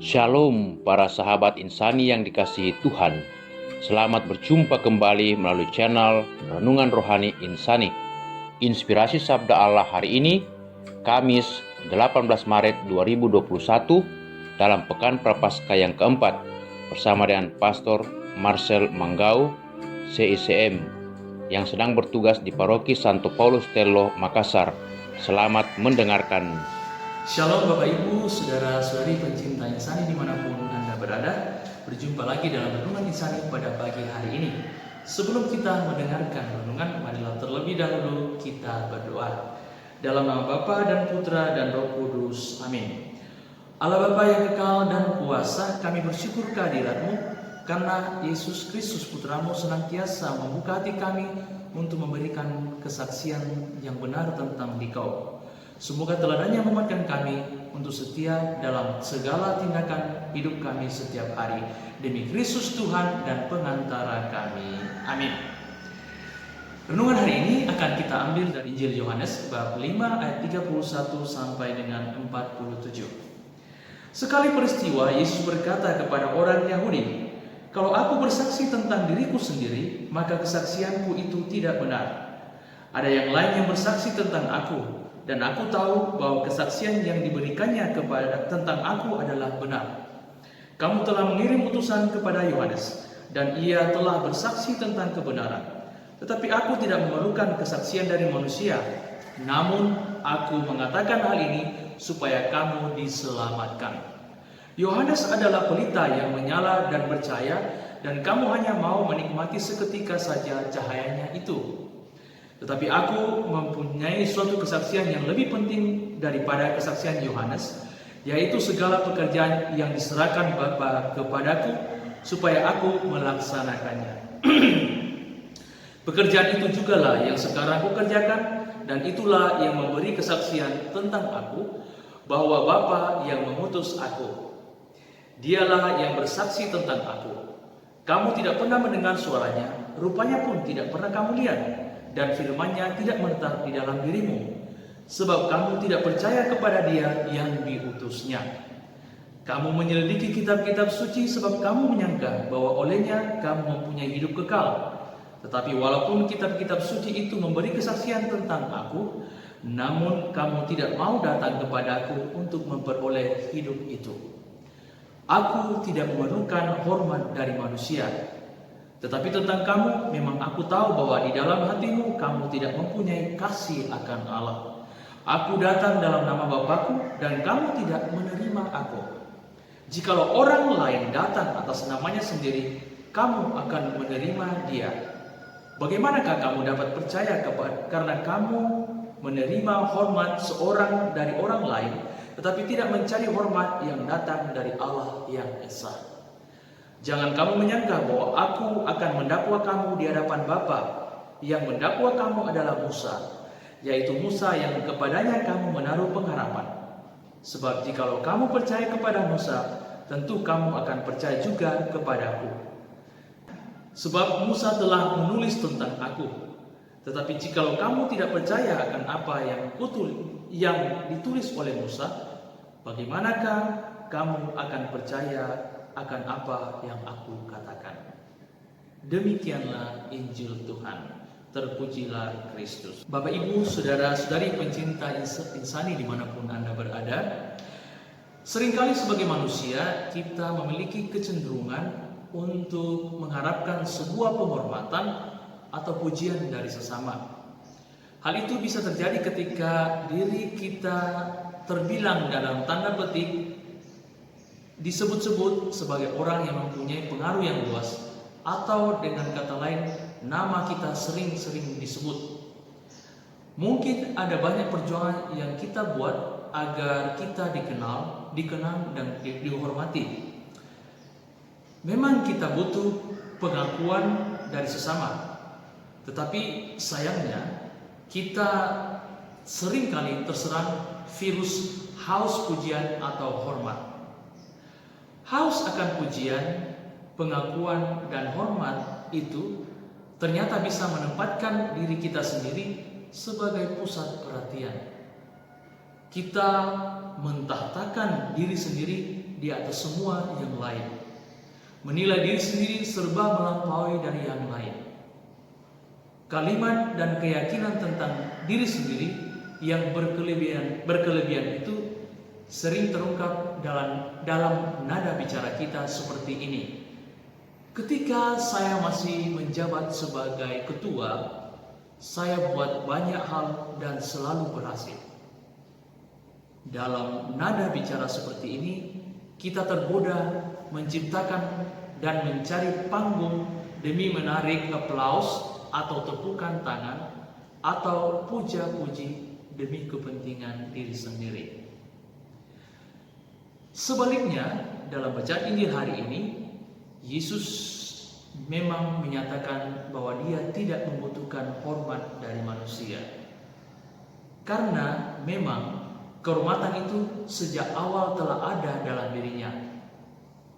Shalom para sahabat insani yang dikasihi Tuhan. Selamat berjumpa kembali melalui channel Renungan Rohani Insani. Inspirasi Sabda Allah hari ini, Kamis 18 Maret 2021, dalam Pekan Prapaskah yang keempat, bersama dengan Pastor Marcel Manggau, CICM, yang sedang bertugas di Paroki Santo Paulus Tello, Makassar. Selamat mendengarkan. Shalom Bapak Ibu, Saudara-saudari pencinta insani dimanapun Anda berada. Berjumpa lagi dalam Renungan Insani pada pagi hari ini. Sebelum kita mendengarkan renungan, marilah terlebih dahulu kita berdoa. Dalam nama Bapa dan Putra dan Roh Kudus, amin. Allah Bapa yang kekal dan kuasa, kami bersyukur kehadirat-Mu karena Yesus Kristus Putra-Mu senantiasa membuka hati kami untuk memberikan kesaksian yang benar tentang Dikau. Semoga teladannya menguatkan kami untuk setia dalam segala tindakan hidup kami setiap hari. Demi Kristus Tuhan dan pengantara kami. Amin. Renungan hari ini akan kita ambil dari Injil Yohanes bab 5 ayat 31 sampai dengan 47. Sekali peristiwa Yesus berkata kepada orang Yahudi, "Kalau aku bersaksi tentang diriku sendiri, maka kesaksianku itu tidak benar. Ada yang lain yang bersaksi tentang aku, dan aku tahu bahwa kesaksian yang diberikannya tentang aku adalah benar. Kamu telah mengirim utusan kepada Yohanes, dan ia telah bersaksi tentang kebenaran. Tetapi aku tidak memerlukan kesaksian dari manusia. Namun aku mengatakan hal ini supaya kamu diselamatkan. Yohanes adalah pelita yang menyala dan bercahaya, dan kamu hanya mau menikmati seketika saja cahayanya itu. Tetapi aku mempunyai suatu kesaksian yang lebih penting daripada kesaksian Yohanes, yaitu segala pekerjaan yang diserahkan Bapa kepadaku, supaya aku melaksanakannya. Pekerjaan itu jugalah yang sekarang kukerjakan, dan itulah yang memberi kesaksian tentang aku, bahwa Bapa yang mengutus aku. Dialah yang bersaksi tentang aku. Kamu tidak pernah mendengar suaranya, rupanya pun tidak pernah kamu lihat, dan firman-Nya tidak menetap di dalam dirimu, sebab kamu tidak percaya kepada Dia yang diutusnya. Kamu menyelidiki kitab-kitab suci sebab kamu menyangka bahwa olehnya kamu mempunyai hidup kekal. Tetapi walaupun kitab-kitab suci itu memberi kesaksian tentang aku, namun kamu tidak mau datang kepadaku untuk memperoleh hidup itu. Aku tidak memerlukan hormat dari manusia. Tetapi tentang kamu, memang aku tahu bahwa di dalam hatimu kamu tidak mempunyai kasih akan Allah. Aku datang dalam nama Bapakku, dan kamu tidak menerima aku. Jikalau orang lain datang atas namanya sendiri, kamu akan menerima dia. Bagaimanakah kamu dapat percaya karena kamu menerima hormat seorang dari orang lain, tetapi tidak mencari hormat yang datang dari Allah yang esa? Jangan kamu menyangka bahwa aku akan mendakwa kamu di hadapan Bapa. Yang mendakwa kamu adalah Musa, yaitu Musa yang kepadanya kamu menaruh pengharapan. Sebab jikalau kamu percaya kepada Musa, tentu kamu akan percaya juga kepadaku. Sebab Musa telah menulis tentang aku. Tetapi jikalau kamu tidak percaya akan apa yang ditulis oleh Musa, bagaimanakah kamu akan percaya akan apa yang aku katakan? Demikianlah Injil Tuhan. Terpujilah Kristus. Bapak Ibu, saudara-saudari pencinta insani dimanapun Anda berada, seringkali sebagai manusia kita memiliki kecenderungan untuk mengharapkan sebuah penghormatan atau pujian dari sesama. Hal itu bisa terjadi ketika diri kita terbilang dalam tanda petik disebut-sebut sebagai orang yang mempunyai pengaruh yang luas, atau dengan kata lain, nama kita sering-sering disebut. Mungkin ada banyak perjuangan yang kita buat agar kita dikenal dan dihormati. Memang kita butuh pengakuan dari sesama, tetapi sayangnya kita seringkali terserang virus haus pujian atau hormat. Haus akan pujian, pengakuan, dan hormat itu ternyata bisa menempatkan diri kita sendiri sebagai pusat perhatian. Kita mentahtakan diri sendiri di atas semua yang lain. Menilai diri sendiri serba melampaui dari yang lain. Kalimat dan keyakinan tentang diri sendiri yang berkelebihan itu sering terungkap dalam nada bicara kita seperti ini. Ketika saya masih menjabat sebagai ketua, saya buat banyak hal dan selalu berhasil. Dalam nada bicara seperti ini, kita tergoda menciptakan dan mencari panggung demi menarik aplaus atau tepukan tangan atau puja-puji demi kepentingan diri sendiri. Sebaliknya, dalam bacaan Injil hari ini, Yesus memang menyatakan bahwa dia tidak membutuhkan hormat dari manusia. Karena memang kehormatan itu sejak awal telah ada dalam dirinya.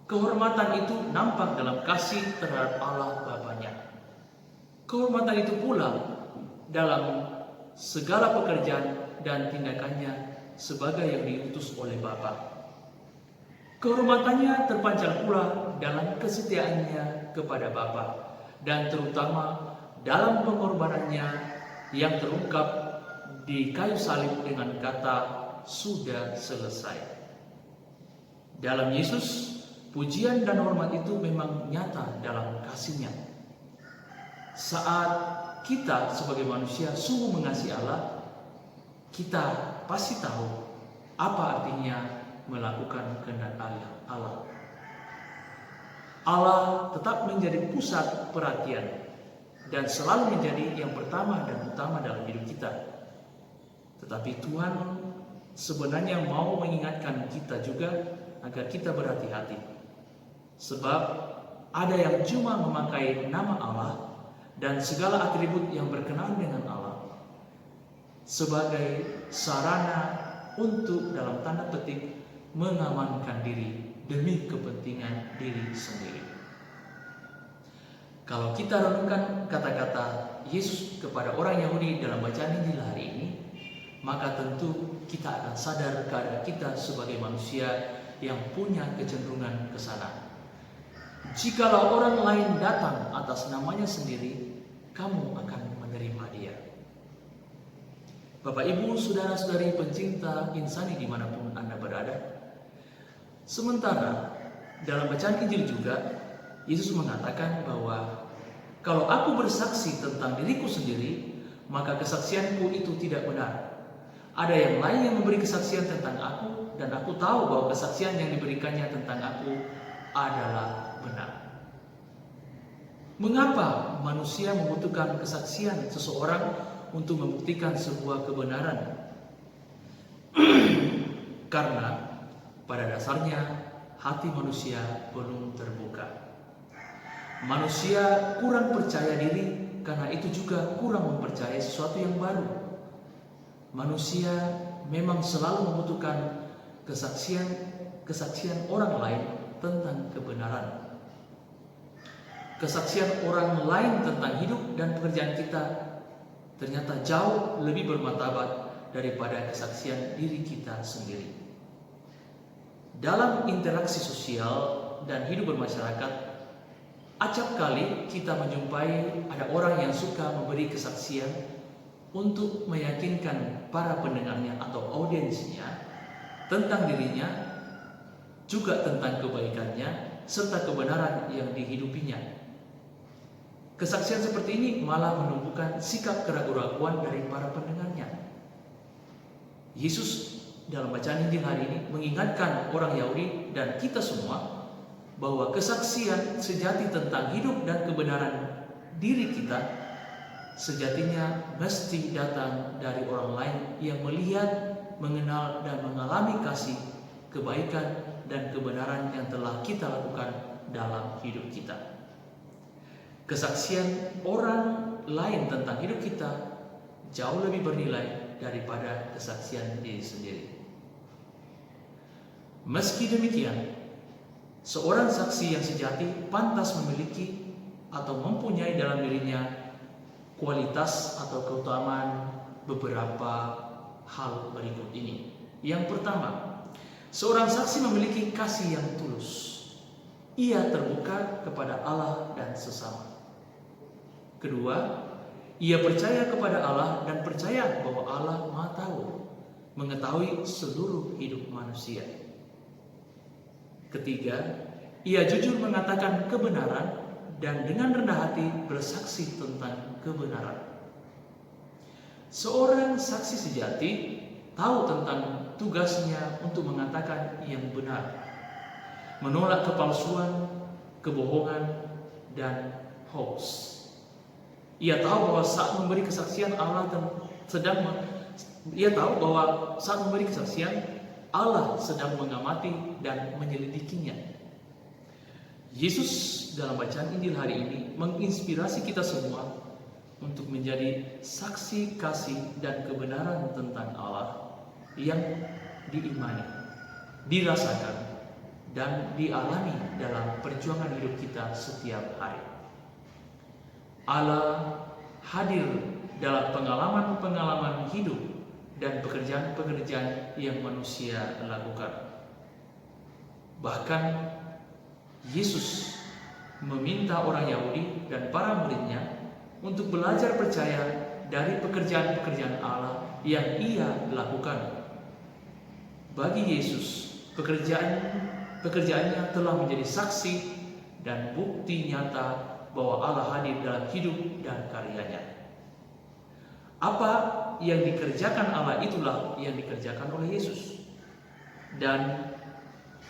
Kehormatan itu nampak dalam kasih terhadap Allah Bapanya. Kehormatan itu pula dalam segala pekerjaan dan tindakannya sebagai yang diutus oleh Bapa. Kehormatannya terpancar pula dalam kesetiaannya kepada Bapa dan terutama dalam pengorbanannya yang terungkap di kayu salib dengan kata sudah selesai. Dalam Yesus, pujian dan hormat itu memang nyata dalam kasih-Nya. Saat kita sebagai manusia sungguh mengasihi Allah, kita pasti tahu apa artinya melakukan kehendak Allah. Allah tetap menjadi pusat perhatian dan selalu menjadi yang pertama dan utama dalam hidup kita. Tetapi Tuhan sebenarnya mau mengingatkan kita juga agar kita berhati-hati. Sebab ada yang cuma memakai nama Allah dan segala atribut yang berkenaan dengan Allah sebagai sarana untuk dalam tanda petik mengamankan diri demi kepentingan diri sendiri. Kalau kita renungkan kata-kata Yesus kepada orang Yahudi dalam bacaan Injil hari ini, maka tentu kita akan sadar keadaan kita sebagai manusia yang punya kecenderungan ke sana. Jikalau orang lain datang atas namanya sendiri, kamu akan menerima dia. Bapak, Ibu, saudara-saudari pencinta insani dimanapun Anda berada, sementara dalam bacaan Injil juga Yesus mengatakan bahwa kalau aku bersaksi tentang diriku sendiri, maka kesaksianku itu tidak benar. Ada yang lain yang memberi kesaksian tentang aku, dan aku tahu bahwa kesaksian yang diberikannya tentang aku adalah benar. Mengapa manusia membutuhkan kesaksian seseorang untuk membuktikan sebuah kebenaran? Karena pada dasarnya hati manusia belum terbuka. Manusia kurang percaya diri, karena itu juga kurang mempercayai sesuatu yang baru. Manusia memang selalu membutuhkan kesaksian orang lain tentang kebenaran. Kesaksian orang lain tentang hidup dan pekerjaan kita ternyata jauh lebih bermartabat daripada kesaksian diri kita sendiri. Dalam interaksi sosial dan hidup bermasyarakat, acap kali kita menjumpai ada orang yang suka memberi kesaksian untuk meyakinkan para pendengarnya atau audiensnya tentang dirinya, juga tentang kebaikannya, serta kebenaran yang dihidupinya. Kesaksian seperti ini malah menumbuhkan sikap keraguan-keraguan dari para pendengarnya. Yesus dalam bacaan Injil hari ini mengingatkan orang Yahudi dan kita semua bahwa kesaksian sejati tentang hidup dan kebenaran diri kita sejatinya mesti datang dari orang lain yang melihat, mengenal, dan mengalami kasih, kebaikan, dan kebenaran yang telah kita lakukan dalam hidup kita. Kesaksian orang lain tentang hidup kita jauh lebih bernilai daripada kesaksian diri sendiri. Meski demikian, seorang saksi yang sejati pantas memiliki atau mempunyai dalam dirinya kualitas atau keutamaan beberapa hal berikut ini. Yang pertama, Seorang saksi memiliki kasih yang tulus. Ia terbuka kepada Allah dan sesama. Kedua, ia percaya kepada Allah dan percaya bahwa Allah Maha Tahu, mengetahui seluruh hidup manusia. Ketiga, ia jujur mengatakan kebenaran dan dengan rendah hati bersaksi tentang kebenaran. Seorang saksi sejati tahu tentang tugasnya untuk mengatakan yang benar, menolak kepalsuan, kebohongan, dan hoax. Ia tahu bahwa saat memberi kesaksian Allah sedang mengamati dan menyelidikinya. Yesus dalam bacaan Injil hari ini menginspirasi kita semua untuk menjadi saksi kasih dan kebenaran tentang Allah yang diimani, dirasakan, dan dialami dalam perjuangan hidup kita setiap hari. Allah hadir dalam pengalaman-pengalaman hidup dan pekerjaan-pekerjaan yang manusia lakukan. Bahkan Yesus meminta orang Yahudi dan para muridnya untuk belajar percaya dari pekerjaan-pekerjaan Allah yang ia lakukan. Bagi Yesus, pekerjaannya telah menjadi saksi dan bukti nyata bahwa Allah hadir dalam hidup dan karyanya. Apa yang dikerjakan Allah itulah yang dikerjakan oleh Yesus. Dan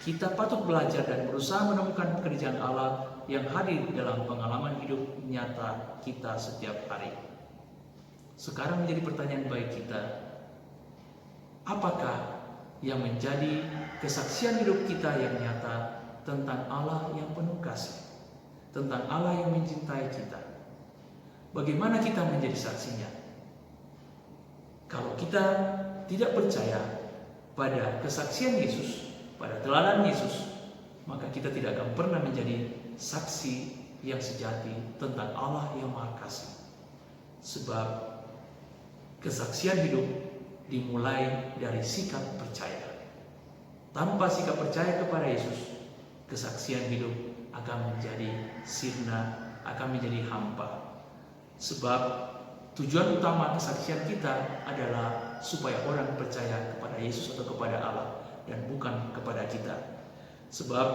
kita patut belajar dan berusaha menemukan pekerjaan Allah yang hadir dalam pengalaman hidup nyata kita setiap hari. Sekarang menjadi pertanyaan bagi kita, apakah yang menjadi kesaksian hidup kita yang nyata tentang Allah yang penuh kasih, tentang Allah yang mencintai kita? Bagaimana kita menjadi saksinya? Kalau kita tidak percaya pada kesaksian Yesus, pada teladan Yesus, maka kita tidak akan pernah menjadi saksi yang sejati tentang Allah yang Maha Kasih. Sebab kesaksian hidup dimulai dari sikap percaya. Tanpa sikap percaya kepada Yesus, kesaksian hidup akan menjadi sirna, akan menjadi hampa. Sebab tujuan utama kesaksian kita adalah supaya orang percaya kepada Yesus atau kepada Allah dan bukan kepada kita. Sebab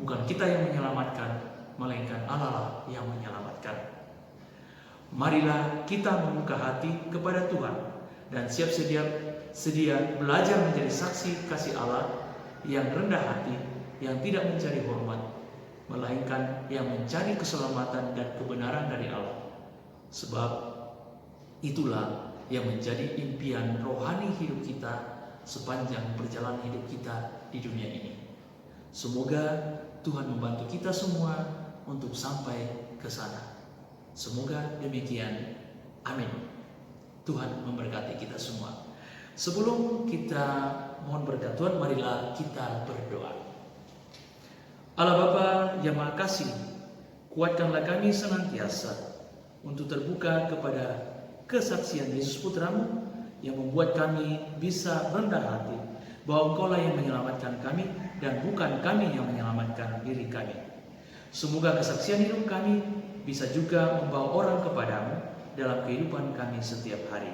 bukan kita yang menyelamatkan, melainkan Allah lah yang menyelamatkan. Marilah kita membuka hati kepada Tuhan dan siap sedia belajar menjadi saksi kasih Allah yang rendah hati, yang tidak mencari hormat, melainkan yang mencari keselamatan dan kebenaran dari Allah. Sebab itulah yang menjadi impian rohani hidup kita sepanjang perjalanan hidup kita di dunia ini. Semoga Tuhan membantu kita semua untuk sampai ke sana. Semoga demikian. Amin. Tuhan memberkati kita semua. Sebelum kita mohon berkat Tuhan, marilah kita berdoa. Allah Bapa yang Maha Kasih, kuatkanlah kami senantiasa untuk terbuka kepada kesaksian Yesus Putramu yang membuat kami bisa rendah hati bahwa Engkaulah yang menyelamatkan kami dan bukan kami yang menyelamatkan diri kami. Semoga kesaksian hidup kami bisa juga membawa orang kepadamu dalam kehidupan kami setiap hari.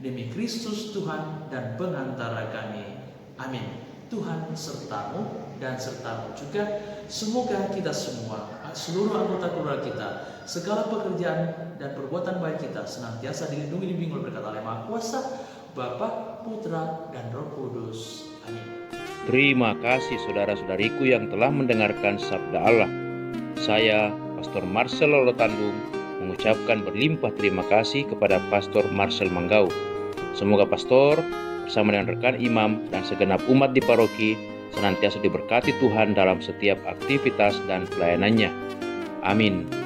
Demi Kristus Tuhan dan pengantara kami. Amin. Tuhan sertamu dan sertamu juga. Semoga kita semua, seluruh anggota keluarga kita, segala pekerjaan dan perbuatan baik kita senantiasa dilindungi dan bimbing oleh berkat Allah Maha Kuasa, Bapa, Putra, dan Roh Kudus. Amin. Terima kasih saudara-saudariku yang telah mendengarkan sabda Allah. Saya, Pastor Marcel Lolotandung, mengucapkan berlimpah terima kasih kepada Pastor Marcel Manggau. Semoga Pastor bersama dengan rekan imam dan segenap umat di paroki senantiasa diberkati Tuhan dalam setiap aktivitas dan pelayanannya. Amin.